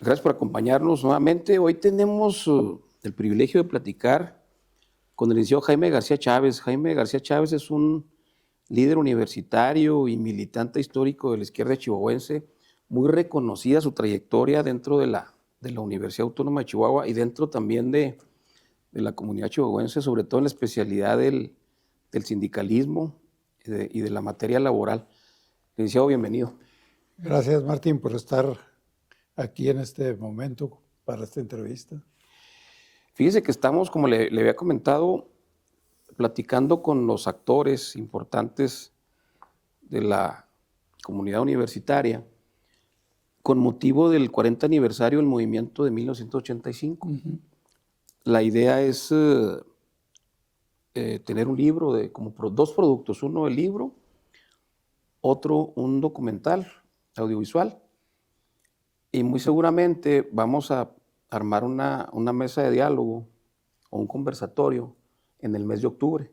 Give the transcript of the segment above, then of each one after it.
Gracias por acompañarnos nuevamente. Hoy tenemos el privilegio de platicar con el licenciado Jaime García Chávez. Jaime García Chávez es un líder universitario y militante histórico de la izquierda chihuahuense, muy reconocida su trayectoria dentro de la Universidad Autónoma de Chihuahua y dentro también de la comunidad chihuahuense, sobre todo en la especialidad del sindicalismo y de la materia laboral. Licenciado, bienvenido. Gracias, Martín, por estar aquí en este momento para esta entrevista. Fíjese que estamos, como le había comentado, platicando con los actores importantes de la comunidad universitaria con motivo del 40 aniversario del movimiento de 1985. La idea es tener un libro de dos productos, uno el libro, otro un documental audiovisual, y muy seguramente vamos a armar una mesa de diálogo o un conversatorio en el mes de octubre,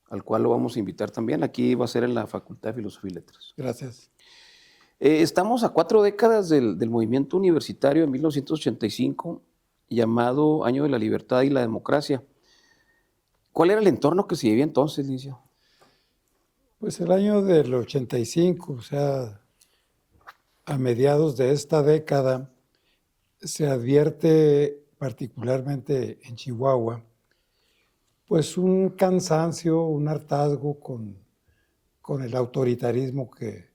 al cual lo vamos a invitar también. Aquí va a ser en la Facultad de Filosofía y Letras. Gracias. Estamos a 4 décadas del movimiento universitario de 1985, llamado Año de la Libertad y la Democracia. ¿Cuál era el entorno que se vivía entonces, licenciado? Pues el año del 85, o sea, a mediados de esta década, se advierte particularmente en Chihuahua, pues un cansancio, un hartazgo con el autoritarismo que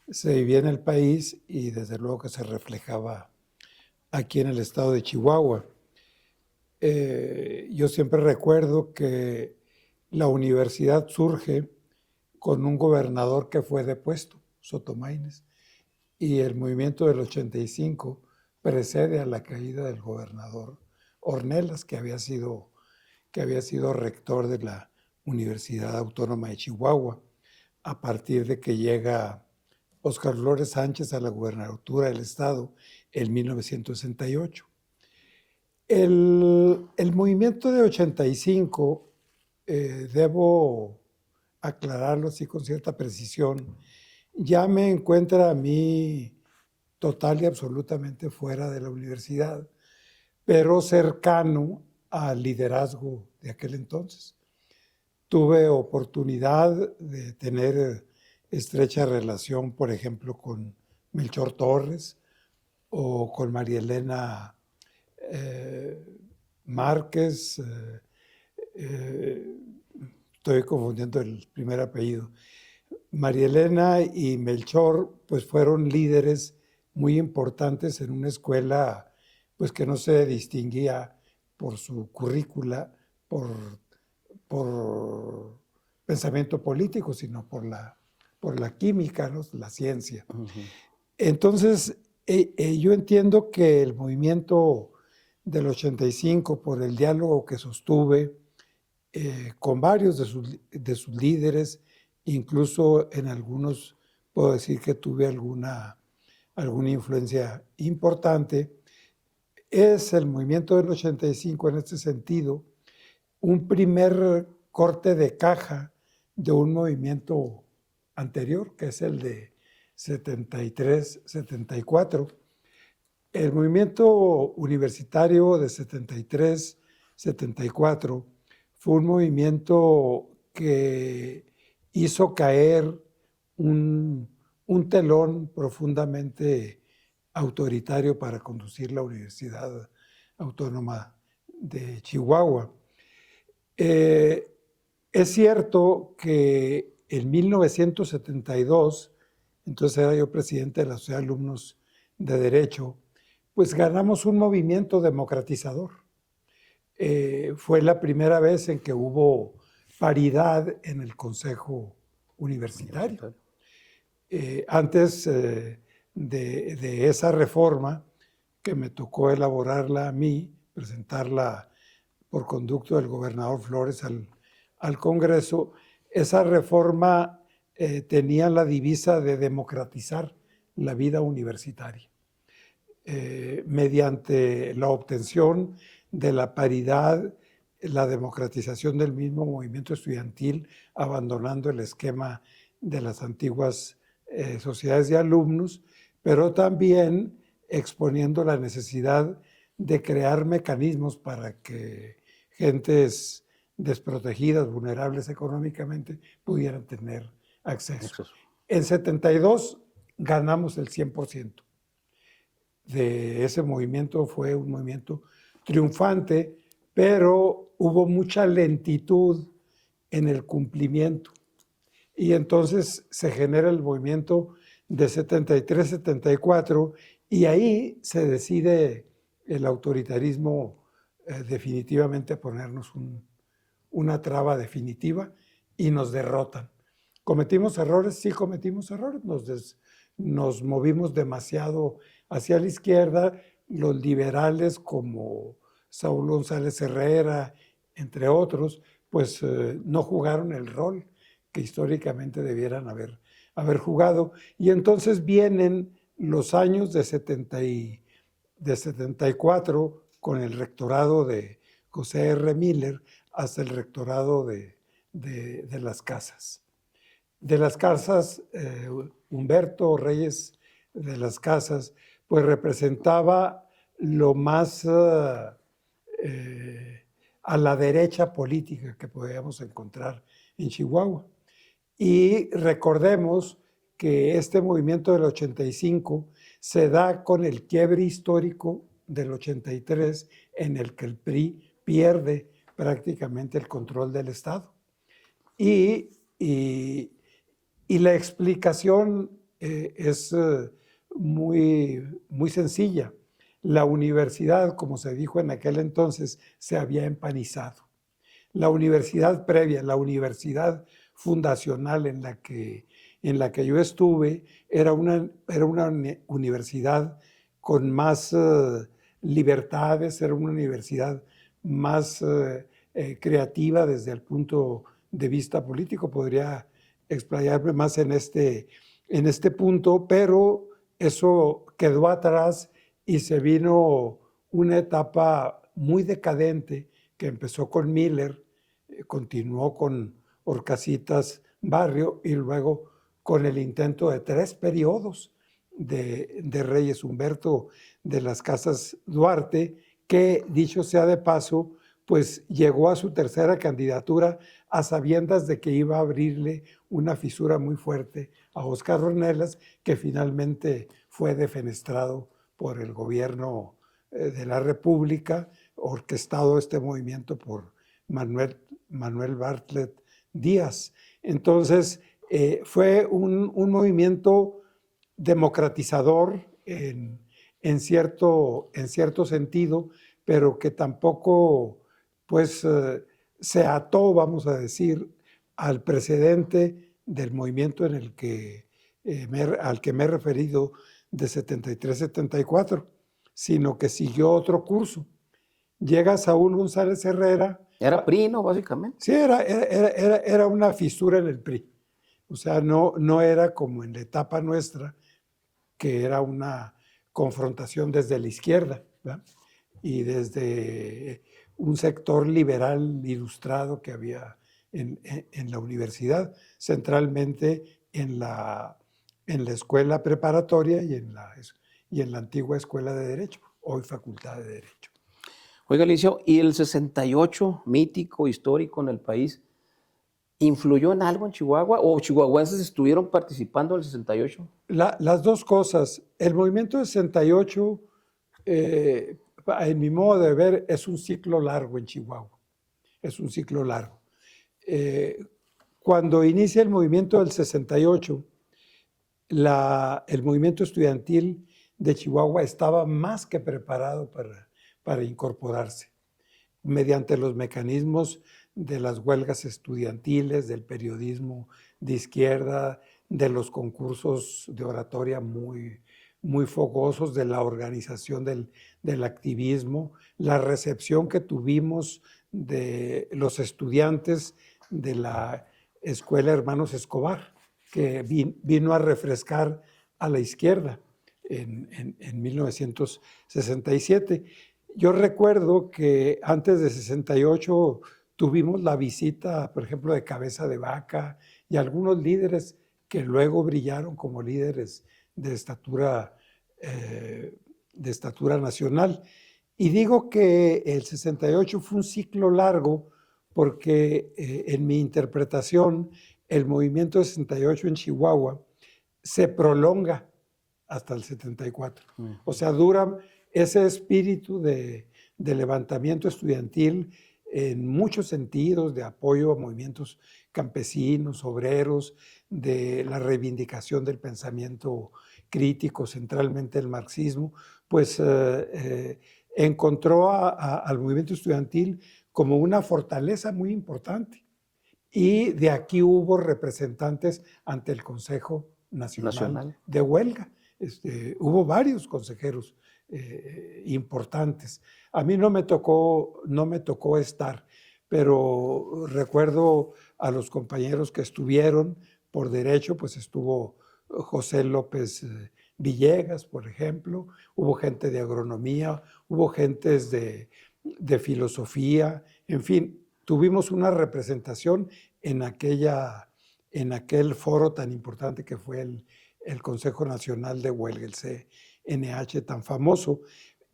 se vivía en el país y desde luego que se reflejaba aquí en el estado de Chihuahua. Yo siempre recuerdo que la universidad surge con un gobernador que fue depuesto, Sotomayor, y el movimiento del 85 precede a la caída del gobernador Ornelas, que había sido rector de la Universidad Autónoma de Chihuahua, a partir de que llega Óscar Flores Sánchez a la gubernatura del estado en 1968. El movimiento de 85, debo aclararlo así con cierta precisión, ya me encuentra a mí total y absolutamente fuera de la universidad, pero cercano al liderazgo de aquel entonces. Tuve oportunidad de tener estrecha relación, por ejemplo, con Melchor Torres o con María Elena Márquez, estoy confundiendo el primer apellido. María Elena y Melchor pues fueron líderes muy importantes en una escuela pues que no se distinguía por su currícula, por pensamiento político, sino por la química, ¿no? La ciencia. Entonces, yo entiendo que el movimiento del 85, por el diálogo que sostuve con varios de sus líderes, incluso en algunos puedo decir que tuve alguna influencia importante, es el movimiento del 85 en este sentido un primer corte de caja de un movimiento anterior, que es el de 73-74. El movimiento universitario de 73-74 fue un movimiento que hizo caer un telón profundamente autoritario para conducir la Universidad Autónoma de Chihuahua. Es cierto que en 1972, entonces era yo presidente de la Sociedad de Alumnos de Derecho, pues ganamos un movimiento democratizador. Fue la primera vez en que hubo paridad en el Consejo Universitario. Antes de esa reforma, que me tocó elaborarla a mí, presentarla por conducto del gobernador Flores al Congreso, esa reforma tenía la divisa de democratizar la vida universitaria. Mediante la obtención de la paridad, la democratización del mismo movimiento estudiantil, abandonando el esquema de las antiguas sociedades de alumnos, pero también exponiendo la necesidad de crear mecanismos para que gentes desprotegidas, vulnerables económicamente, pudieran tener acceso. En 72 ganamos el 100% de ese movimiento, fue un movimiento triunfante, pero hubo mucha lentitud en el cumplimiento. Y entonces se genera el movimiento de 73-74 y ahí se decide el autoritarismo definitivamente ponernos una traba definitiva y nos derrotan. ¿Cometimos errores? Sí, cometimos errores. Nos movimos demasiado hacia la izquierda. Los liberales como Saúl González Herrera, entre otros, pues no jugaron el rol que históricamente debieran haber jugado. Y entonces vienen los años de 74 con el rectorado de José R. Miller hasta el rectorado de las Casas. De las Casas, Humberto Reyes de las Casas, pues representaba lo más a la derecha política que podíamos encontrar en Chihuahua. Y recordemos que este movimiento del 85 se da con el quiebre histórico del 83 en el que el PRI pierde prácticamente el control del Estado. Y la explicación es muy sencilla. La universidad, como se dijo en aquel entonces, se había empanizado. La universidad previa, la universidad fundacional en la que yo estuve, era una universidad con más libertades, era una universidad más creativa desde el punto de vista político. Podría explayarme más en este punto, pero eso quedó atrás y se vino una etapa muy decadente que empezó con Miller, continuó con Horcasitas Barrio y luego con el intento de 3 periodos de Reyes Humberto de las Casas Duarte, que dicho sea de paso, pues llegó a su tercera candidatura a sabiendas de que iba a abrirle una fisura muy fuerte a Óscar Ornelas, que finalmente fue defenestrado por el gobierno de la República, orquestado este movimiento por Manuel Bartlett Díaz. Entonces, fue un movimiento democratizador en cierto sentido, pero que tampoco pues, se ató, vamos a decir, al precedente del movimiento en el que, al que me he referido de 73-74, sino que siguió otro curso. Llega Saúl González Herrera. Era PRI, ¿no? Básicamente. Sí, era una fisura en el PRI. O sea, no era como en la etapa nuestra, que era una confrontación desde la izquierda, ¿verdad? Y desde un sector liberal ilustrado que había en la universidad, centralmente en la escuela preparatoria y en la antigua escuela de Derecho, hoy Facultad de Derecho. Oiga, Licenciado, ¿y el 68, mítico, histórico en el país, influyó en algo en Chihuahua o chihuahuenses estuvieron participando en el 68? Las dos cosas. El movimiento del 68, en mi modo de ver, es un ciclo largo en Chihuahua. Es un ciclo largo. Cuando inicia el movimiento del 68, el movimiento estudiantil de Chihuahua estaba más que preparado para incorporarse mediante los mecanismos de las huelgas estudiantiles, del periodismo de izquierda, de los concursos de oratoria muy fogosos, de la organización del activismo, la recepción que tuvimos de los estudiantes de la Escuela Hermanos Escobar, que vino a refrescar a la izquierda en 1967. Yo recuerdo que antes de 68 tuvimos la visita, por ejemplo, de Cabeza de Vaca y algunos líderes que luego brillaron como líderes de estatura de estatura nacional. Y digo que el 68 fue un ciclo largo porque en mi interpretación el movimiento 68 en Chihuahua se prolonga hasta el 74. O sea, dura ese espíritu de levantamiento estudiantil en muchos sentidos, de apoyo a movimientos campesinos, obreros, de la reivindicación del pensamiento crítico, centralmente el marxismo, pues encontró al movimiento estudiantil como una fortaleza muy importante. Y de aquí hubo representantes ante el Consejo Nacional de Huelga. Hubo varios consejeros importantes. A mí no me tocó estar, pero recuerdo a los compañeros que estuvieron por derecho, pues estuvo José López Villegas, por ejemplo, hubo gente de agronomía, hubo gentes de filosofía, en fin, tuvimos una representación en aquel foro tan importante que fue el Consejo Nacional de Huelga, el CNH tan famoso,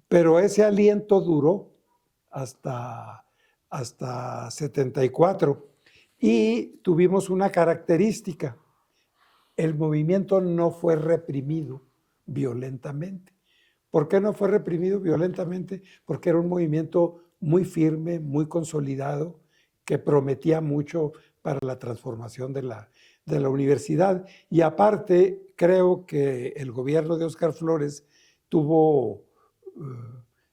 pero ese aliento duró hasta 74 y tuvimos una característica: el movimiento no fue reprimido violentamente. ¿Por qué no fue reprimido violentamente? Porque era un movimiento muy firme, muy consolidado, que prometía mucho para la transformación de la universidad. Y aparte, creo que el gobierno de Óscar Flores tuvo,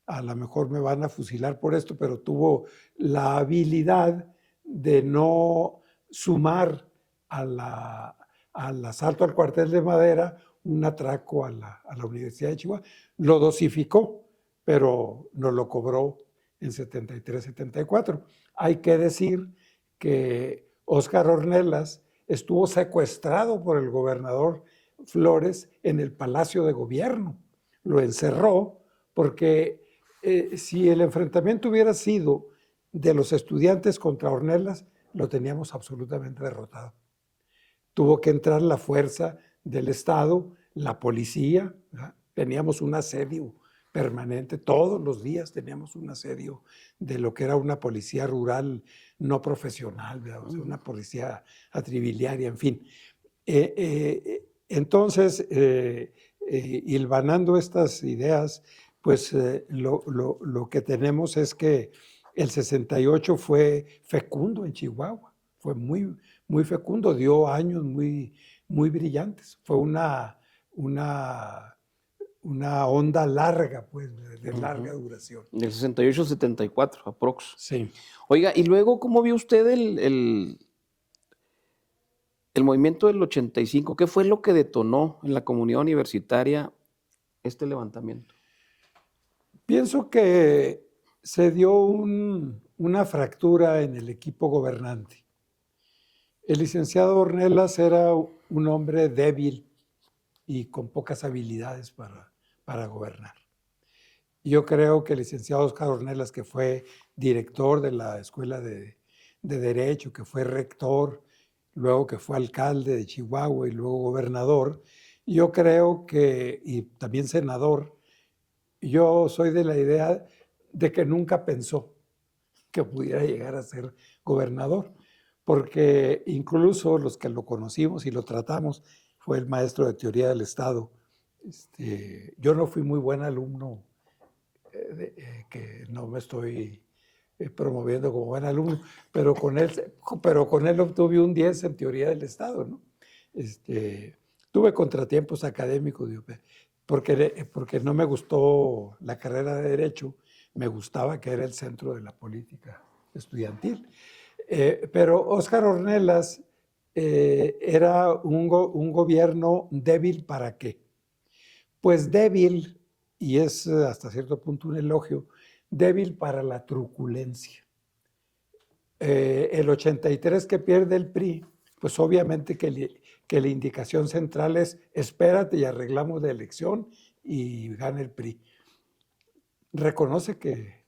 a lo mejor me van a fusilar por esto, pero tuvo la habilidad de no sumar al asalto al cuartel de Madera un atraco a la Universidad de Chihuahua. Lo dosificó, pero no lo cobró en 73, 74. Hay que decir que Óscar Ornelas estuvo secuestrado por el gobernador Flores en el Palacio de Gobierno. Lo encerró porque si el enfrentamiento hubiera sido de los estudiantes contra Ornelas, lo teníamos absolutamente derrotado. Tuvo que entrar la fuerza del Estado, la policía, ¿verdad? Teníamos un asedio permanente, todos los días teníamos un asedio de lo que era una policía rural no profesional, ¿verdad? O sea, una policía atrabiliaria, en fin. Entonces, hilvanando estas ideas, pues lo que tenemos es que el 68 fue fecundo en Chihuahua, fue muy, muy fecundo, dio años muy, muy brillantes. Fue una onda larga, pues, de larga duración. Del 68 al 74, aprox. Sí. Oiga, y luego, ¿cómo vio usted el movimiento del 85? ¿Qué fue lo que detonó en la comunidad universitaria este levantamiento? Pienso que se dio una fractura en el equipo gobernante. El licenciado Ornelas era un hombre débil y con pocas habilidades para gobernar. Yo creo que el licenciado Óscar Ornelas, que fue director de la Escuela de Derecho, que fue rector, luego que fue alcalde de Chihuahua y luego gobernador, yo creo que, y también senador, yo soy de la idea de que nunca pensó que pudiera llegar a ser gobernador, porque incluso los que lo conocimos y lo tratamos, fue el maestro de teoría del Estado. Yo no fui muy buen alumno, que no me estoy promoviendo como buen alumno, pero con él obtuve un 10 en teoría del Estado, ¿no? Tuve contratiempos académicos, porque no me gustó la carrera de Derecho, me gustaba que era el centro de la política estudiantil. Pero Óscar Ornelas era un gobierno débil. ¿Para qué? Pues débil, y es hasta cierto punto un elogio, débil para la truculencia. El 83 que pierde el PRI, pues obviamente que la indicación central es: espérate y arreglamos la elección y gana el PRI. Reconoce que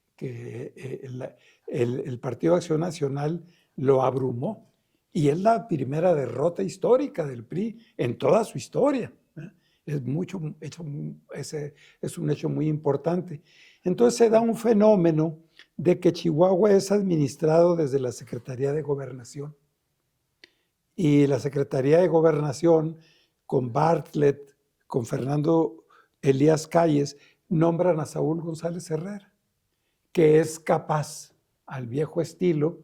el Partido Acción Nacional lo abrumó, y es la primera derrota histórica del PRI en toda su historia, ¿eh? ese es un hecho muy importante. Entonces se da un fenómeno de que Chihuahua es administrado desde la Secretaría de Gobernación. Y la Secretaría de Gobernación, con Bartlett, con Fernando Elías Calles, nombran a Saúl González Herrera, que es capaz, al viejo estilo,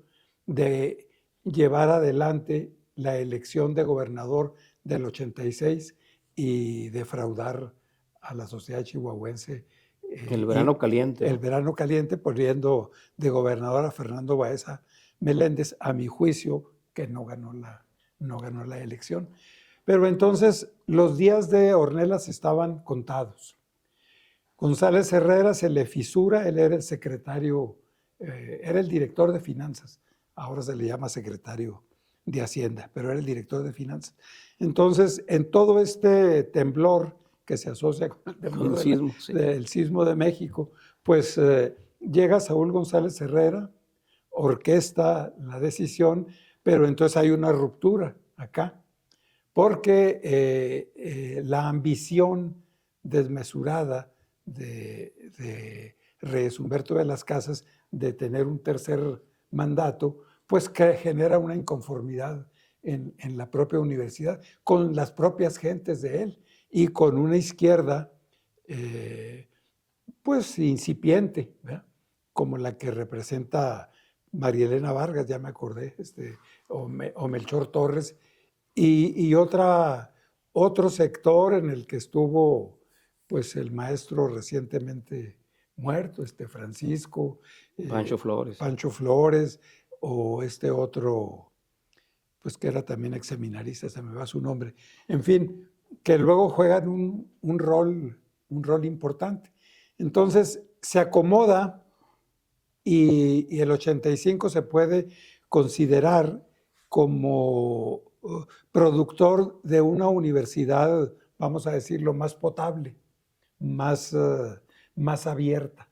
de llevar adelante la elección de gobernador del 86 y defraudar a la sociedad chihuahuense. El verano caliente. El verano caliente, poniendo de gobernador a Fernando Baeza Meléndez, a mi juicio, que no ganó la elección. Pero entonces los días de Ornelas estaban contados. González Herrera se le fisura, él era el secretario, era el director de finanzas, ahora se le llama secretario de Hacienda, pero era el director de finanzas. Entonces, en todo este temblor que se asocia con el temblor del sismo de México, pues llega Saúl González Herrera, orquesta la decisión, pero entonces hay una ruptura acá, porque la ambición desmesurada de Reyes Humberto de las Casas de tener un tercer mandato, pues que genera una inconformidad en la propia universidad, con las propias gentes de él y con una izquierda pues incipiente, ¿verdad? Como la que representa María Elena Vargas, ya me acordé, o Melchor Torres, y otro sector en el que estuvo pues el maestro recientemente muerto, Francisco. Pancho Flores, o otro, pues que era también exseminarista, se me va su nombre. En fin, que luego juegan un rol importante. Entonces se acomoda y el 85 se puede considerar como productor de una universidad, vamos a decirlo, más potable, más abierta.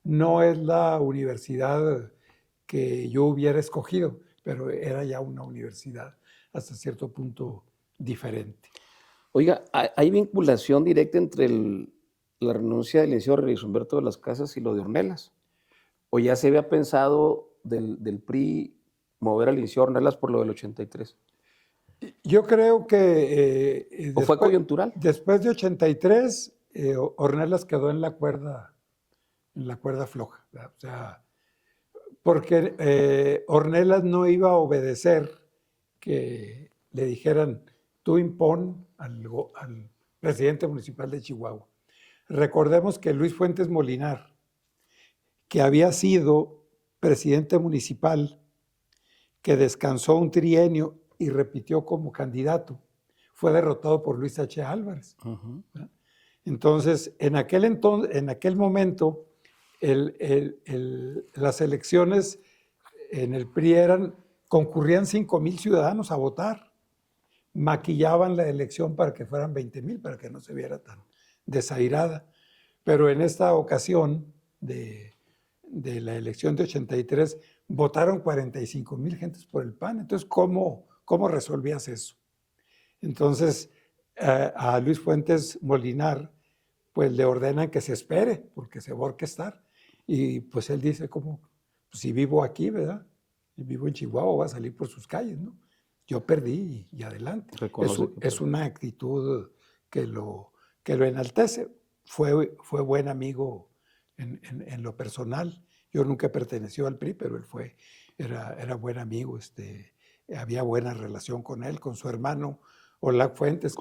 No es la universidad que yo hubiera escogido, pero era ya una universidad hasta cierto punto diferente. Oiga, ¿hay vinculación directa entre la renuncia del licenciado Reyes Humberto de las Casas y lo de Ornelas? ¿O ya se había pensado del PRI mover al licenciado Ornelas por lo del 83? Yo creo que... ¿O fue coyuntural? Después de 83, Ornelas quedó en la cuerda floja, ¿verdad? O sea, porque Ornelas no iba a obedecer que le dijeran, tú impón al presidente municipal de Chihuahua. Recordemos que Luis Fuentes Molinar, que había sido presidente municipal, que descansó un trienio y repitió como candidato, fue derrotado por Luis H. Álvarez. Uh-huh. Entonces, en aquel momento, las elecciones en el PRI concurrían 5,000 ciudadanos a votar. Maquillaban la elección para que fueran 20,000, para que no se viera tan desairada. Pero en esta ocasión de la elección de 83, votaron 45,000 gentes por el PAN. Entonces, ¿cómo resolvías eso? Entonces, a Luis Fuentes Molinar, pues le ordenan que se espere, porque se va a orquestar. Y pues él dice, pues, si vivo aquí, ¿verdad? Y vivo en Chihuahua, va a salir por sus calles, ¿no? Yo perdí y adelante. Es una actitud que lo enaltece. Fue buen amigo en lo personal. Yo nunca perteneció al PRI, pero él era buen amigo. Había buena relación con él, con su hermano Olac Fuentes,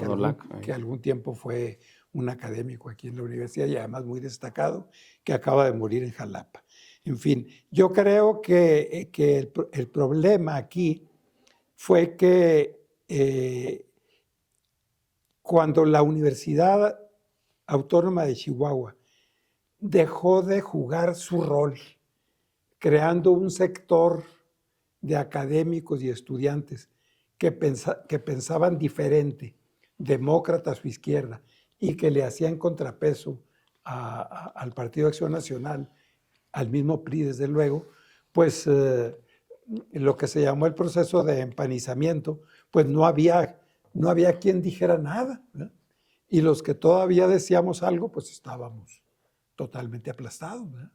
que algún tiempo fue un académico aquí en la universidad y además muy destacado, que acaba de morir en Jalapa. En fin, yo creo que el problema aquí fue que cuando la Universidad Autónoma de Chihuahua dejó de jugar su rol, creando un sector de académicos y estudiantes que pensaban diferente, demócratas o izquierda, y que le hacían contrapeso al Partido Acción Nacional, al mismo PRI desde luego, pues lo que se llamó el proceso de empanizamiento, pues no había quien dijera nada, ¿verdad? y los que todavía decíamos algo, pues estábamos totalmente aplastados, ¿verdad?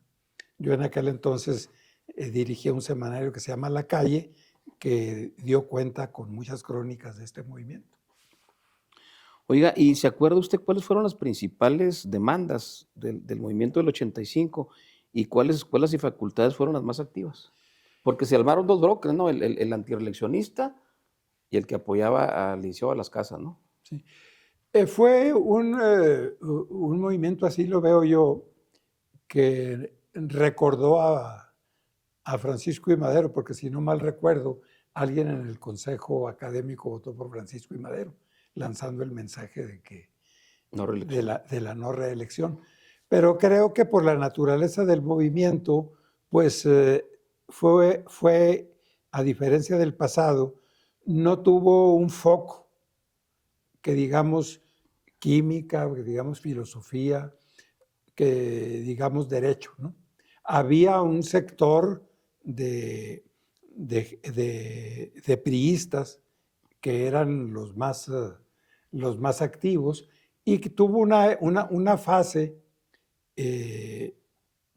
Yo en aquel entonces dirigía un semanario que se llama La Calle, que dio cuenta con muchas crónicas de este movimiento. Oiga, ¿y se acuerda usted cuáles fueron las principales demandas del movimiento del 85 y cuáles escuelas y facultades fueron las más activas? Porque se armaron dos bloques, ¿no? El antirreeleccionista y el que apoyaba al Liceo de las Casas, ¿no? Sí. Fue un movimiento, así lo veo yo, que recordó a Francisco I. Madero, porque si no mal recuerdo, alguien en el Consejo Académico votó por Francisco I. Madero, lanzando el mensaje No de reelección. la no reelección. Pero creo que por la naturaleza del movimiento, pues fue, a diferencia del pasado, no tuvo un foco que digamos química, que digamos filosofía, que digamos derecho, ¿no? Había un sector de priistas que eran los más activos y que tuvo una fase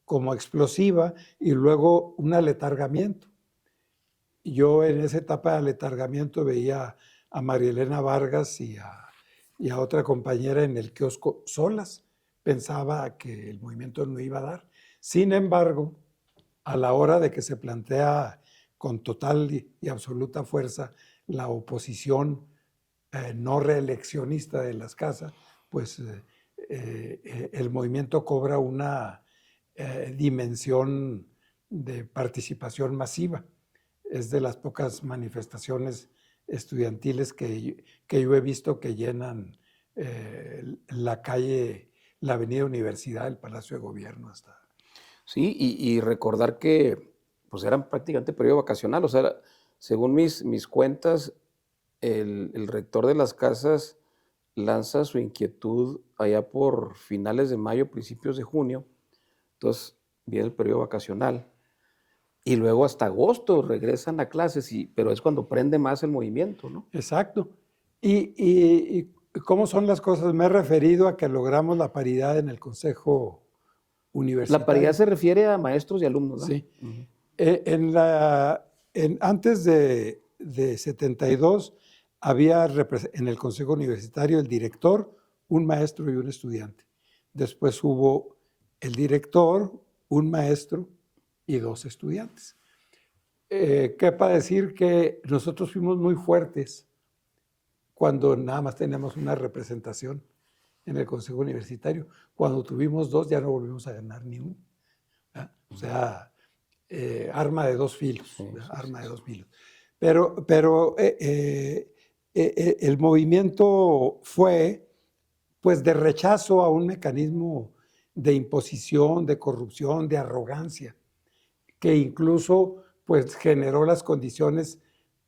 como explosiva y luego un aletargamiento. Yo en esa etapa de aletargamiento veía a María Elena Vargas y a otra compañera en el kiosco solas. Pensaba que el movimiento no iba a dar. Sin embargo, a la hora de que se plantea con total y absoluta fuerza la oposición no reeleccionista de las casas, pues el movimiento cobra una dimensión de participación masiva. Es de las pocas manifestaciones estudiantiles que yo he visto que llenan la calle, la Avenida Universidad, el Palacio de Gobierno hasta. Sí, y recordar que pues eran prácticamente periodo vacacional, o sea, según mis cuentas, el rector de las casas lanza su inquietud allá por finales de mayo, principios de junio, entonces viene el periodo vacacional. Y luego hasta agosto regresan a clases, pero es cuando prende más el movimiento, ¿no? Exacto. ¿Y cómo son las cosas? Me he referido a que logramos la paridad en el Consejo La paridad Universitario. se refiere a maestros y alumnos, ¿verdad? Sí. Antes de 72 había en el Consejo Universitario el director, un maestro y un estudiante. Después hubo el director, un maestro y dos estudiantes. Quepa decir que nosotros fuimos muy fuertes cuando nada más teníamos una representación en el Consejo Universitario. Cuando tuvimos dos ya no volvimos a ganar ni uno. O sea, arma de dos filos, Sí, arma de dos filos. Pero el movimiento fue pues de rechazo a un mecanismo de imposición, de corrupción, de arrogancia, que incluso pues generó las condiciones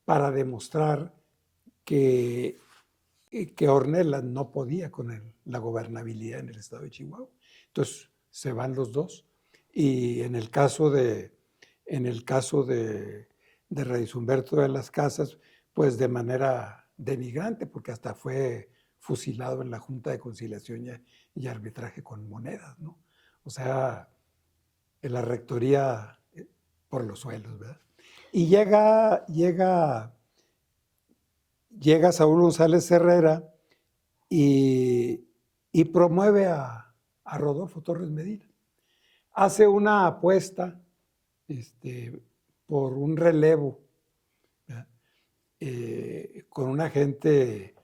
para demostrar que Ornelas no podía con la gobernabilidad en el estado de Chihuahua. Entonces se van los dos. Y en el caso de Reyes Humberto de las Casas, pues de manera denigrante, porque hasta fue fusilado en la Junta de Conciliación y Arbitraje con monedas, ¿no? O sea, en la rectoría por los suelos, ¿verdad? Y llega Saúl González Herrera y promueve a Rodolfo Torres Medina. Hace una apuesta por un relevo con una gente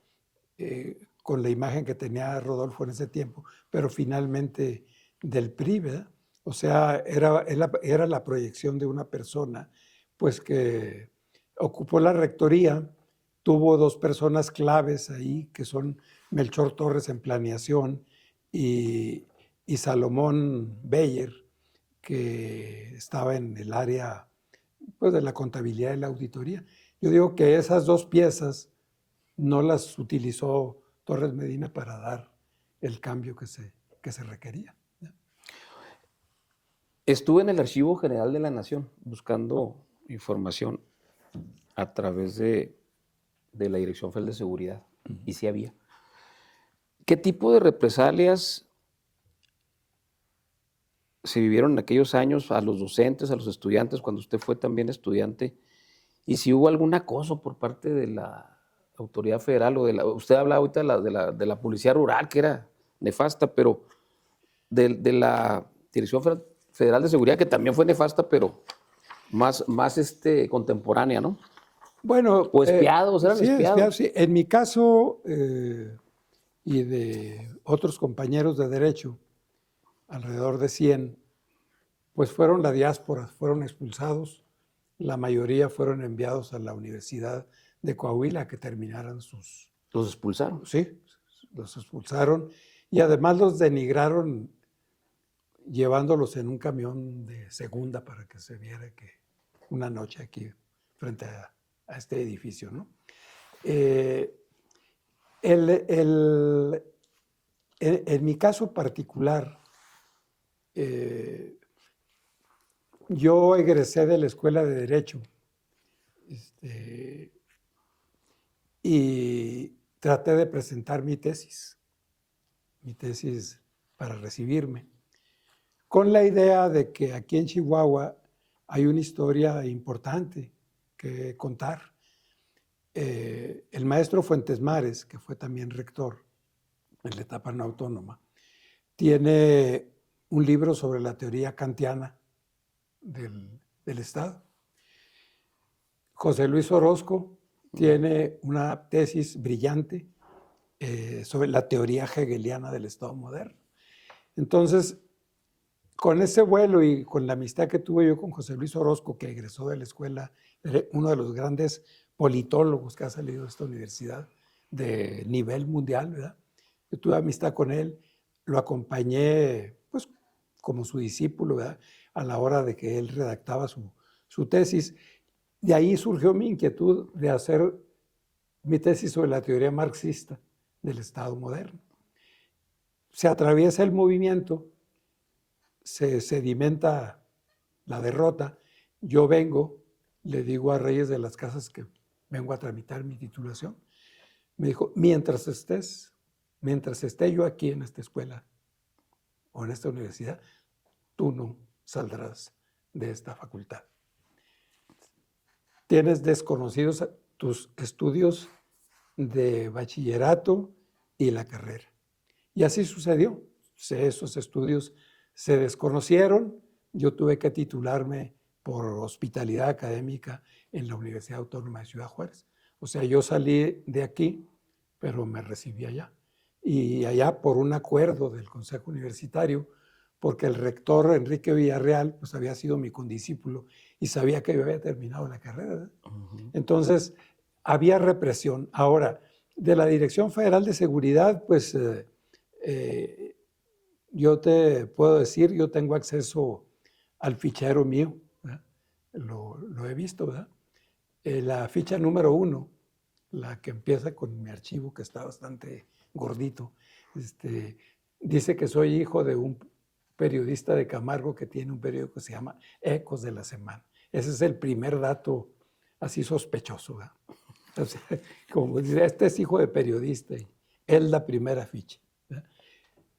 con la imagen que tenía Rodolfo en ese tiempo, pero finalmente del PRI, ¿verdad? O sea, era la proyección de una persona pues que ocupó la rectoría, tuvo dos personas claves ahí, que son Melchor Torres en planeación y Salomón Beyer, que estaba en el área pues, de la contabilidad y la auditoría. Yo digo que esas dos piezas no las utilizó Torres Medina para dar el cambio que se requería. Estuve en el Archivo General de la Nación buscando información a través de la Dirección Federal de Seguridad, y sí había. ¿Qué tipo de represalias se vivieron en aquellos años a los docentes, a los estudiantes, cuando usted fue también estudiante? Y si hubo algún acoso por parte de la autoridad federal o usted hablaba ahorita de la policía rural, que era nefasta, pero de la Dirección Federal de Seguridad, que también fue nefasta, pero más contemporánea, ¿no? Bueno, O espiados, eran sí, espiados. sí. En mi caso y de otros compañeros de derecho, alrededor de 100, pues fueron la diáspora, fueron expulsados. La mayoría fueron enviados a la Universidad de Coahuila a que terminaran sus... Los expulsaron. Sí, los expulsaron y además los denigraron llevándolos en un camión de segunda para que se viera que una noche aquí frente a este edificio, ¿no? En mi caso particular, yo egresé de la Escuela de Derecho y traté de presentar mi tesis para recibirme, con la idea de que aquí en Chihuahua hay una historia importante que contar. El maestro Fuentes Mares, que fue también rector en la etapa no autónoma, tiene un libro sobre la teoría kantiana del Estado. José Luis Orozco tiene una tesis brillante sobre la teoría hegeliana del Estado moderno. Entonces, con ese vuelo y con la amistad que tuve yo con José Luis Orozco, que egresó de la escuela, uno de los grandes politólogos que ha salido de esta universidad de nivel mundial, ¿verdad? Yo tuve amistad con él, lo acompañé pues como su discípulo, ¿verdad? A la hora de que él redactaba su tesis. De ahí surgió mi inquietud de hacer mi tesis sobre la teoría marxista del Estado moderno. Se atraviesa el movimiento, se sedimenta la derrota, yo vengo, le digo a Reyes de las Casas que vengo a tramitar mi titulación. Me dijo, mientras esté yo aquí en esta escuela o en esta universidad, tú no saldrás de esta facultad. Tienes desconocidos tus estudios de bachillerato y la carrera. Y así sucedió. Esos estudios se desconocieron. Yo tuve que titularme por hospitalidad académica en la Universidad Autónoma de Ciudad Juárez. O sea, yo salí de aquí, pero me recibí allá. Y allá por un acuerdo del Consejo Universitario, porque el rector Enrique Villarreal pues había sido mi condiscípulo y sabía que yo había terminado la carrera. Entonces, había represión. Ahora, de la Dirección Federal de Seguridad, pues yo te puedo decir, yo tengo acceso al fichero mío, lo he visto, ¿verdad? La ficha número 1, la que empieza con mi archivo, que está bastante gordito, dice que soy hijo de un periodista de Camargo que tiene un periódico que se llama Ecos de la Semana. Ese es el primer dato así sospechoso, ¿verdad? O sea, como dice, este es hijo de periodista y es la primera ficha, ¿verdad?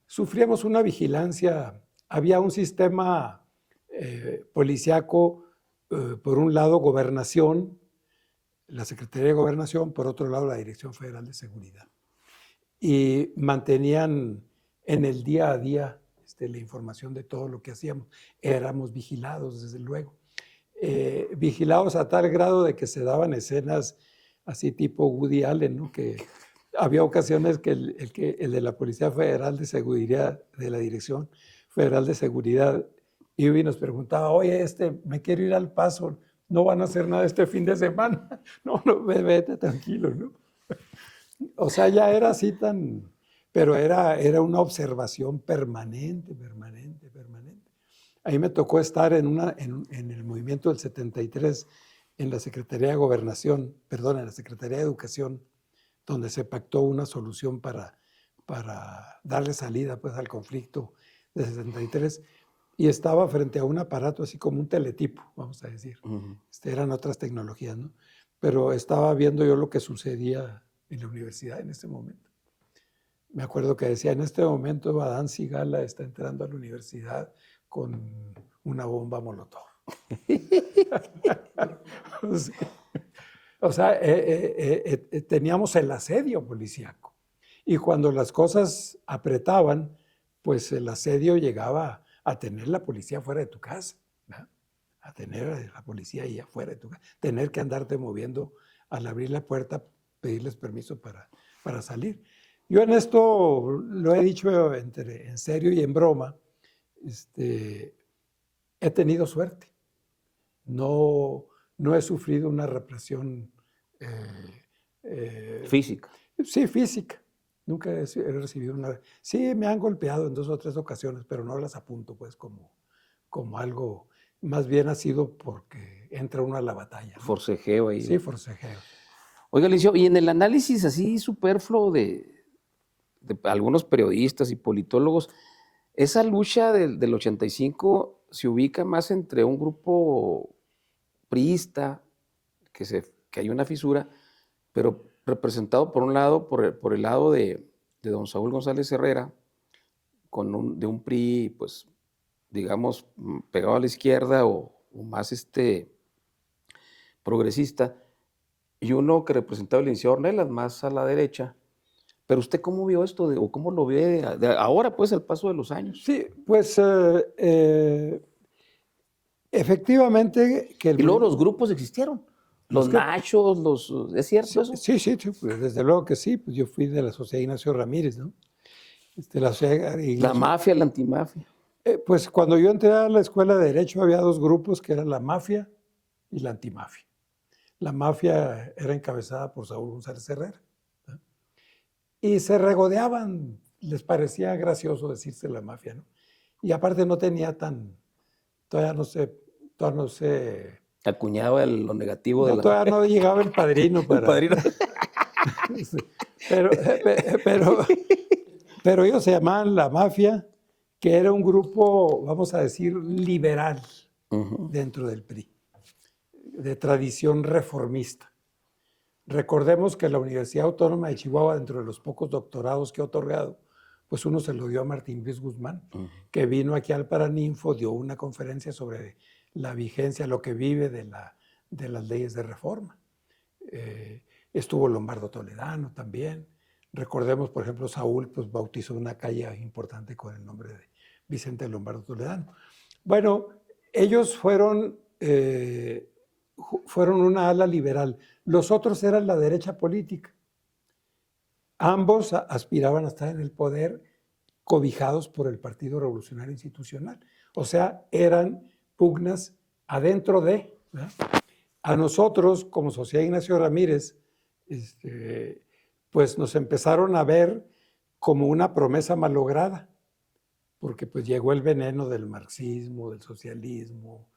Sufríamos una vigilancia, había un sistema policíaco, por un lado Gobernación, la Secretaría de Gobernación, por otro lado la Dirección Federal de Seguridad. Y mantenían en el día a día la información de todo lo que hacíamos. Éramos vigilados, desde luego. Vigilados a tal grado de que se daban escenas así tipo Woody Allen, ¿no? Que había ocasiones que el de la Policía Federal de Seguridad, de la Dirección Federal de Seguridad, iba y nos preguntaba, oye, me quiero ir al Paso, no van a hacer nada este fin de semana. No, vete tranquilo, ¿no? O sea, ya era así tan... Pero era una observación permanente. A mí me tocó estar en el movimiento del 73 en la Secretaría de Gobernación, perdón, en la Secretaría de Educación, donde se pactó una solución para darle salida pues, al conflicto de 73, y estaba frente a un aparato así como un teletipo, vamos a decir. Eran otras tecnologías, ¿no? Pero estaba viendo yo lo que sucedía en la universidad en ese momento. Me acuerdo que decía, en este momento Adán Cigala está entrando a la universidad con una bomba molotov. Sí. O sea, teníamos el asedio policíaco. Y cuando las cosas apretaban, pues el asedio llegaba a tener la policía fuera de tu casa, ¿verdad? A tener a la policía ahí afuera de tu casa, tener que andarte moviendo al abrir la puerta, pedirles permiso para salir. Yo en esto lo he dicho en serio y en broma, he tenido suerte. No, no he sufrido una represión Física. sí, física. Nunca he recibido una... Sí, me han golpeado en 2 o 3 ocasiones, pero no las apunto pues como algo... Más bien ha sido porque entra uno a la batalla, ¿no? Forcejeo ahí. Sí, forcejeo. Oiga, licenciado, y en el análisis así superfluo de algunos periodistas y politólogos, esa lucha del 85 se ubica más entre un grupo priista, que hay una fisura, pero representado por un lado, por el lado de don Saúl González Herrera, de un PRI, pues, digamos, pegado a la izquierda o más progresista, y uno que representaba el licenciado Ornelas, más a la derecha. Pero usted, ¿cómo vio esto o cómo lo ve ahora, pues, al paso de los años? Sí, pues efectivamente que Y luego los grupos existieron, los nachos, ¿es cierto eso? Sí, sí, sí, pues desde luego que sí. Pues yo fui de la Sociedad Ignacio Ramírez, ¿no? La mafia, la antimafia. Pues cuando yo entré a la escuela de Derecho había 2 grupos, que eran la mafia y la antimafia. La mafia era encabezada por Saúl González Herrera, ¿no? Y se regodeaban, les parecía gracioso decirse la mafia, ¿no? Y aparte no tenía todavía no sé, Acuñaba lo negativo de la... todavía no llegaba el padrino para... El padrino. Pero ellos se llamaban la mafia, que era un grupo, vamos a decir, liberal dentro del PRI, de tradición reformista. Recordemos que la Universidad Autónoma de Chihuahua, dentro de los pocos doctorados que ha otorgado, pues uno se lo dio a Martín Luis Guzmán, que vino aquí al Paraninfo, dio una conferencia sobre la vigencia, lo que vive de las leyes de reforma. Estuvo Lombardo Toledano también. Recordemos, por ejemplo, Saúl pues, bautizó una calle importante con el nombre de Vicente Lombardo Toledano. Bueno, ellos fueron una ala liberal. Los otros eran la derecha política. Ambos aspiraban a estar en el poder cobijados por el Partido Revolucionario Institucional. O sea, eran pugnas adentro de... ¿verdad? A nosotros, como Sociedad Ignacio Ramírez, pues nos empezaron a ver como una promesa malograda, porque pues llegó el veneno del marxismo, del socialismo,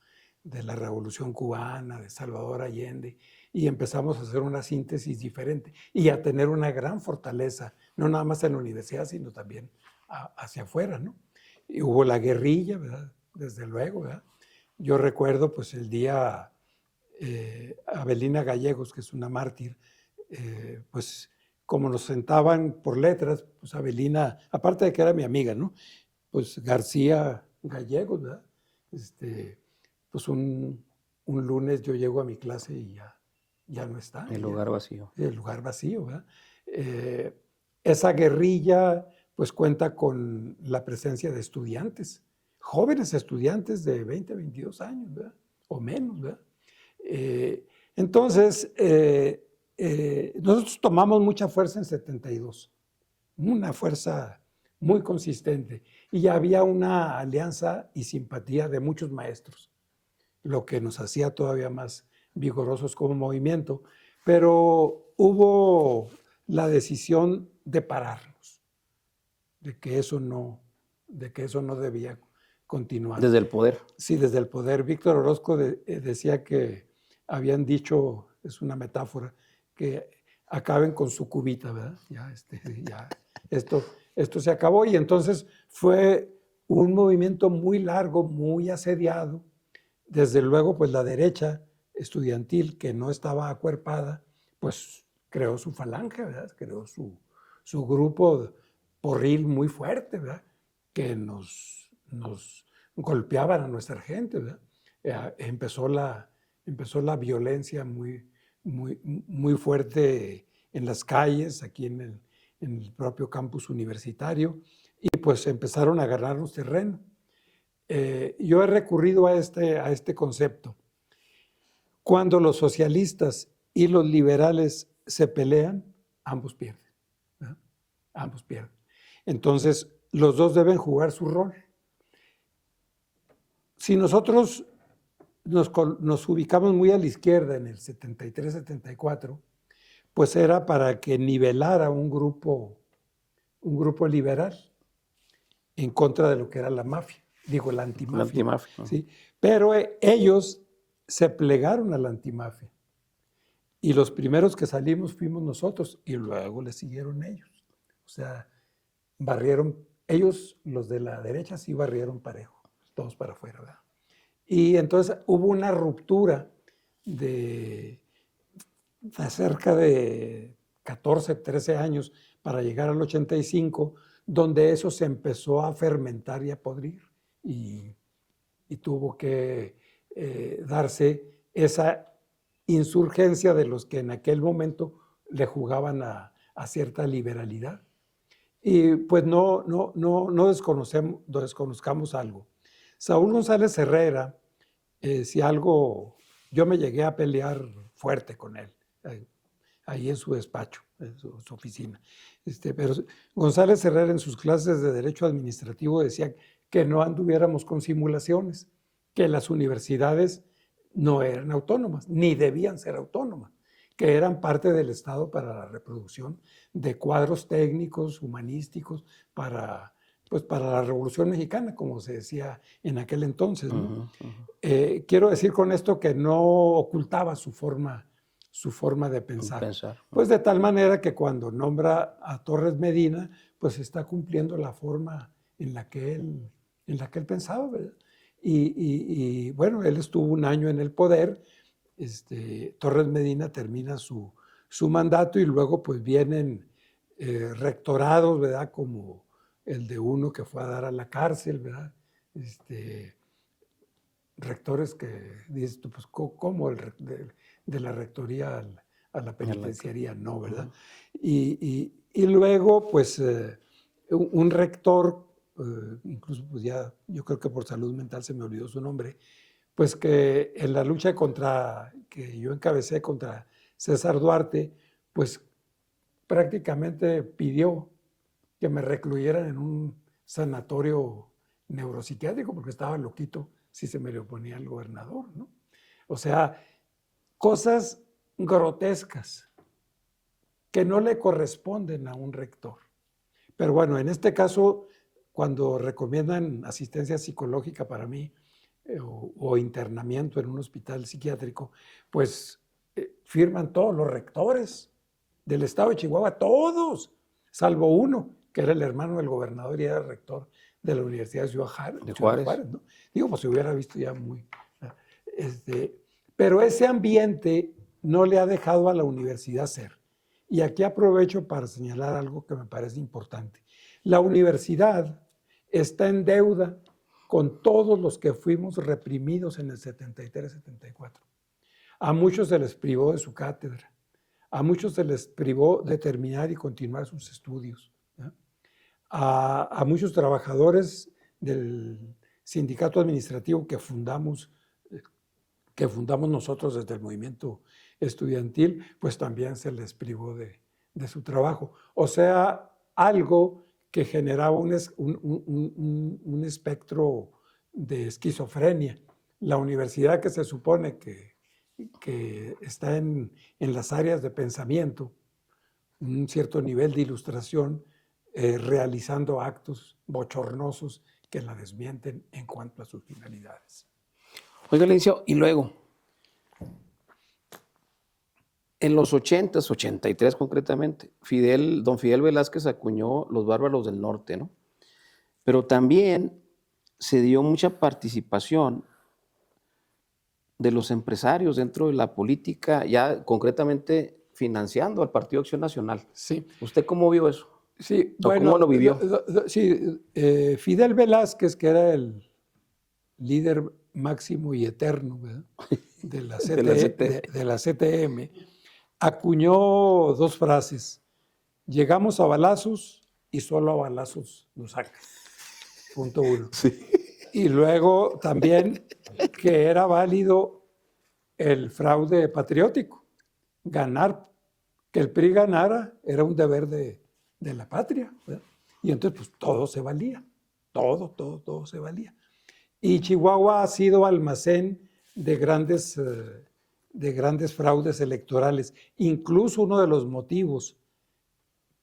de la Revolución Cubana, de Salvador Allende, y empezamos a hacer una síntesis diferente y a tener una gran fortaleza, no nada más en la universidad, sino también hacia afuera, ¿no? Y hubo la guerrilla, ¿verdad? Desde luego, ¿verdad? Yo recuerdo pues el día Avelina Gallegos, que es una mártir, pues como nos sentaban por letras, pues Avelina, aparte de que era mi amiga, ¿no? Pues García Gallegos, ¿verdad? Pues un lunes yo llego a mi clase y ya no está. El lugar vacío. El lugar vacío, ¿verdad? Esa guerrilla pues cuenta con la presencia de estudiantes, jóvenes estudiantes de 20, 22 años, ¿verdad? O menos, ¿verdad? Entonces, nosotros tomamos mucha fuerza en 72, una fuerza muy consistente, y había una alianza y simpatía de muchos maestros, lo que nos hacía todavía más vigorosos como movimiento, pero hubo la decisión de pararnos, de que eso no debía continuar. Desde el poder. Sí, desde el poder. Víctor Orozco decía que habían dicho, es una metáfora, que acaben con su cubita, ¿verdad? Ya esto se acabó, y entonces fue un movimiento muy largo, muy asediado. Desde luego, pues la derecha estudiantil, que no estaba acuerpada, pues creó su falange, ¿verdad? Creó su grupo porril muy fuerte, ¿verdad? Que nos golpeaban a nuestra gente, ¿verdad? Empezó la violencia muy fuerte en las calles, aquí en el propio campus universitario, y pues empezaron a ganarnos terreno. Yo he recurrido a este concepto. Cuando los socialistas y los liberales se pelean, ambos pierden, ¿verdad? Ambos pierden. Entonces, los dos deben jugar su rol. Si nosotros nos ubicamos muy a la izquierda en el 73-74, pues era para que nivelara un grupo liberal en contra de lo que era la mafia, digo, la antimafia. La antimafia. ¿Sí? Pero ellos se plegaron a la antimafia. Y los primeros que salimos fuimos nosotros y luego le siguieron ellos. O sea, barrieron, ellos, los de la derecha, sí barrieron parejo, todos para afuera, ¿verdad? Y entonces hubo una ruptura de cerca de 14, 13 años para llegar al 85, donde eso se empezó a fermentar y a podrir. Y tuvo que darse esa insurgencia de los que en aquel momento le jugaban a cierta liberalidad. Y pues no desconozcamos algo. Saúl González Herrera, si algo, yo me llegué a pelear fuerte con él, ahí en su despacho, en su oficina. Pero González Herrera en sus clases de Derecho Administrativo decía que no anduviéramos con simulaciones, que las universidades no eran autónomas, ni debían ser autónomas, que eran parte del Estado para la reproducción de cuadros técnicos, humanísticos, para la Revolución Mexicana, como se decía en aquel entonces, ¿no? Quiero decir con esto que no ocultaba su forma de pensar. Pues de tal manera que cuando nombra a Torres Medina, pues está cumpliendo la forma en la que él pensaba, ¿verdad? Y bueno, él estuvo un año en el poder, Torres Medina termina su mandato y luego pues vienen rectorados, ¿verdad? Como el de uno que fue a dar a la cárcel, ¿verdad? Rectores que dices tú, pues, ¿cómo de la rectoría a la penitenciaría? No, ¿verdad? Y luego, pues, un rector, incluso pues ya, yo creo que por salud mental se me olvidó su nombre, pues que en la lucha que yo encabecé contra César Duarte, pues prácticamente pidió que me recluyeran en un sanatorio neuropsiquiátrico porque estaba loquito si se me le oponía al gobernador, ¿no? O sea, cosas grotescas que no le corresponden a un rector. Pero bueno, en este caso, cuando recomiendan asistencia psicológica para mí o internamiento en un hospital psiquiátrico, pues firman todos los rectores del estado de Chihuahua, todos, salvo uno, que era el hermano del gobernador y era rector de la Universidad de Ciudad Juárez, ¿no? Digo, pues se hubiera visto ya muy... pero ese ambiente no le ha dejado a la universidad ser. Y aquí aprovecho para señalar algo que me parece importante. La universidad está en deuda con todos los que fuimos reprimidos en el 73-74. A muchos se les privó de su cátedra, a muchos se les privó de terminar y continuar sus estudios, ¿no? A muchos trabajadores del sindicato administrativo que fundamos nosotros desde el movimiento estudiantil, pues también se les privó de su trabajo. O sea, algo que generaba un espectro de esquizofrenia. La universidad que se supone que está en las áreas de pensamiento, un cierto nivel de ilustración, realizando actos bochornosos que la desmienten en cuanto a sus finalidades. Oiga, licenciado, y luego, en los 80s, 83 concretamente, don Fidel Velázquez acuñó los Bárbaros del Norte, ¿no? Pero también se dio mucha participación de los empresarios dentro de la política, ya concretamente financiando al Partido Acción Nacional. Sí. ¿Usted cómo vio eso? Sí, ¿O cómo lo vivió? Sí, Fidel Velázquez, que era el líder máximo y eterno, ¿verdad?, de la De la de la CTM, acuñó dos frases: llegamos a balazos y solo a balazos nos sacan. Punto uno. Sí. Y luego también que era válido el fraude patriótico. Ganar, que el PRI ganara, era un deber de la patria, ¿verdad? Y entonces, pues todo se valía. Todo se valía. Y Chihuahua ha sido almacén de grandes fraudes electorales. Incluso uno de los motivos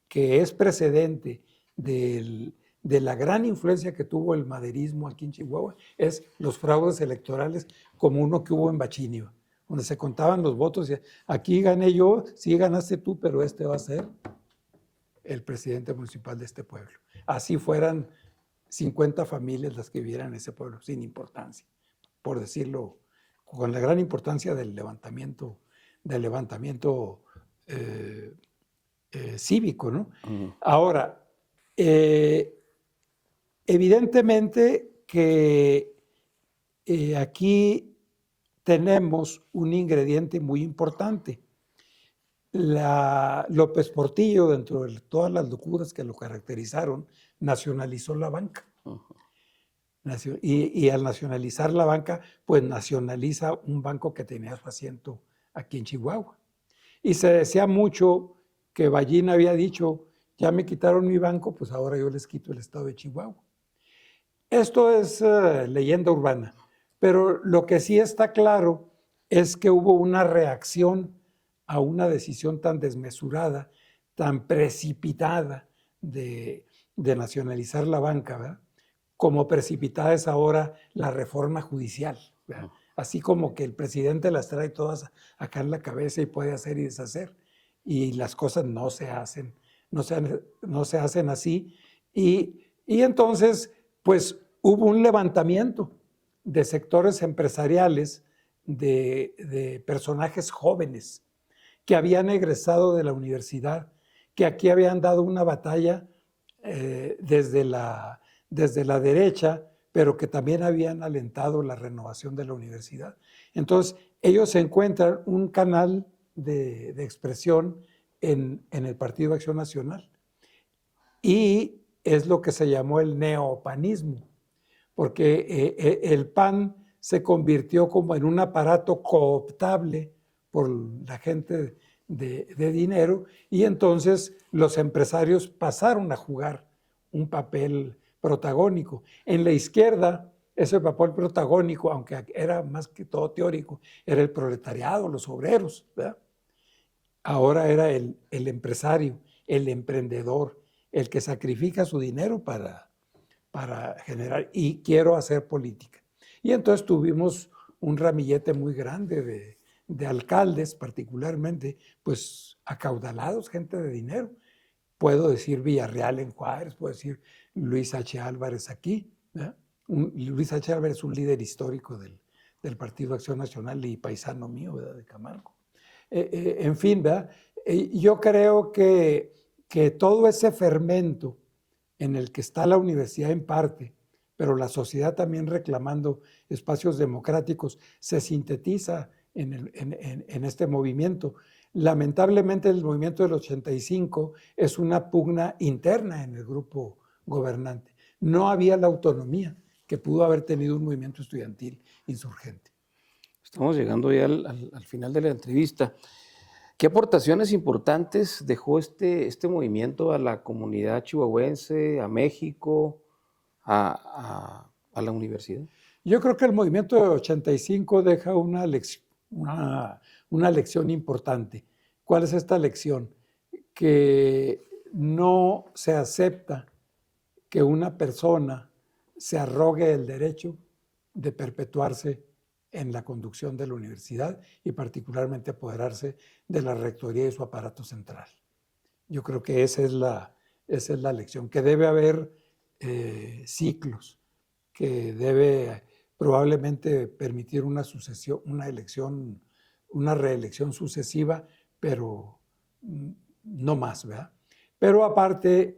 que es precedente de la gran influencia que tuvo el maderismo aquí en Chihuahua es los fraudes electorales, como uno que hubo en Bachinio, donde se contaban los votos y aquí gané yo, sí ganaste tú, pero este va a ser el presidente municipal de este pueblo. Así fueran 50 familias las que vivieran en ese pueblo, sin importancia, por decirlo, con la gran importancia del levantamiento cívico, ¿no? Ahora, evidentemente que aquí tenemos un ingrediente muy importante. López Portillo, dentro de todas las locuras que lo caracterizaron, nacionalizó la banca. Y al nacionalizar la banca, pues nacionaliza un banco que tenía su asiento aquí en Chihuahua. Y se decía mucho que Ballín había dicho, ya me quitaron mi banco, pues ahora yo les quito el estado de Chihuahua. Esto es leyenda urbana, pero lo que sí está claro es que hubo una reacción a una decisión tan desmesurada, tan precipitada de nacionalizar la banca, ¿verdad?, como precipitada es ahora la reforma judicial, ¿verdad? Así como que el presidente las trae todas acá en la cabeza y puede hacer y deshacer, y las cosas no se hacen, no se hacen así, y entonces, pues hubo un levantamiento de sectores empresariales, de personajes jóvenes que habían egresado de la universidad, que aquí habían dado una batalla desde la derecha, pero que también habían alentado la renovación de la universidad. Entonces, ellos encuentran un canal de expresión en el Partido Acción Nacional. Y es lo que se llamó el neopanismo, porque el PAN se convirtió como en un aparato cooptable por la gente de dinero, y entonces los empresarios pasaron a jugar un papel protagónico. En la izquierda, ese papel protagónico, aunque era más que todo teórico, era el proletariado, los obreros, ¿verdad? Ahora era el empresario, el emprendedor, el que sacrifica su dinero para generar, y quiero hacer política. Y entonces tuvimos un ramillete muy grande de alcaldes, particularmente, pues acaudalados, gente de dinero. Puedo decir Villarreal en Juárez, puedo decir Luis H. Álvarez aquí, ¿verdad? Luis H. Álvarez es un líder histórico del Partido Acción Nacional y paisano mío, ¿verdad?, de Camargo. En fin, ¿verdad? Yo creo que todo ese fermento en el que está la universidad en parte, pero la sociedad también reclamando espacios democráticos, se sintetiza en este movimiento. Lamentablemente, el movimiento del 85 es una pugna interna en el grupo gobernante. No había la autonomía que pudo haber tenido un movimiento estudiantil insurgente. Estamos llegando ya al final de la entrevista. ¿Qué aportaciones importantes dejó este movimiento a la comunidad chihuahuense, a México, a la universidad? Yo creo que el movimiento de 85 deja una lección importante. ¿Cuál es esta lección? Que no se acepta que una persona se arrogue el derecho de perpetuarse en la conducción de la universidad y particularmente apoderarse de la rectoría y su aparato central. Yo creo que esa es la lección, que debe haber ciclos, que debe probablemente permitir una sucesión, una reelección sucesiva, pero no más, ¿verdad? Pero aparte,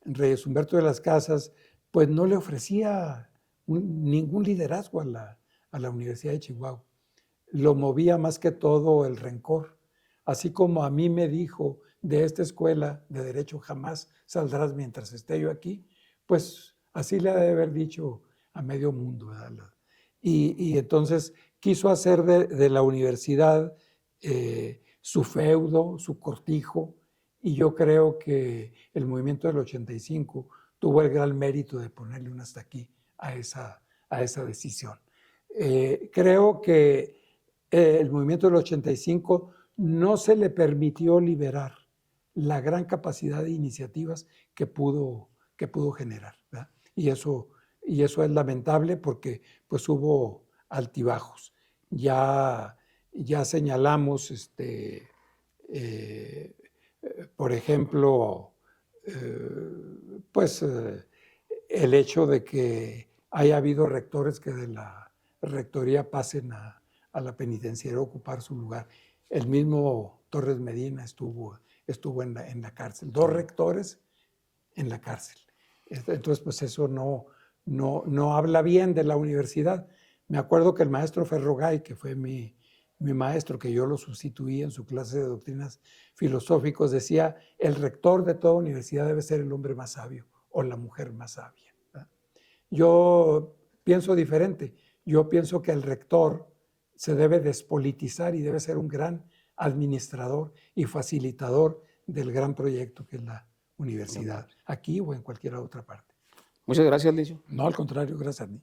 Reyes Humberto de las Casas, pues no le ofrecía ningún liderazgo a la Universidad de Chihuahua. Lo movía más que todo el rencor. Así como a mí me dijo, de esta escuela de Derecho jamás saldrás mientras esté yo aquí, pues así le ha de haber dicho a medio mundo, ¿verdad? Y entonces quiso hacer de la universidad su feudo, su cortijo, y yo creo que el movimiento del 85 tuvo el gran mérito de ponerle un hasta aquí a esa decisión. Creo que el movimiento del 85 no se le permitió liberar la gran capacidad de iniciativas que pudo generar, ¿verdad? Y eso es lamentable porque pues hubo altibajos. Ya señalamos, por ejemplo, pues el hecho de que haya habido rectores que de la rectoría pasen a la penitenciaría a ocupar su lugar. El mismo Torres Medina estuvo en la cárcel. 2 rectores en la cárcel. Entonces, pues eso no habla bien de la universidad. Me acuerdo que el maestro Ferrogay, que fue mi maestro, que yo lo sustituí en su clase de doctrinas filosóficos, decía, el rector de toda universidad debe ser el hombre más sabio o la mujer más sabia, ¿verdad? Yo pienso diferente. Yo pienso que el rector se debe despolitizar y debe ser un gran administrador y facilitador del gran proyecto que es la universidad, aquí o en cualquier otra parte. Muchas gracias, Licio. No, al contrario, gracias a ti.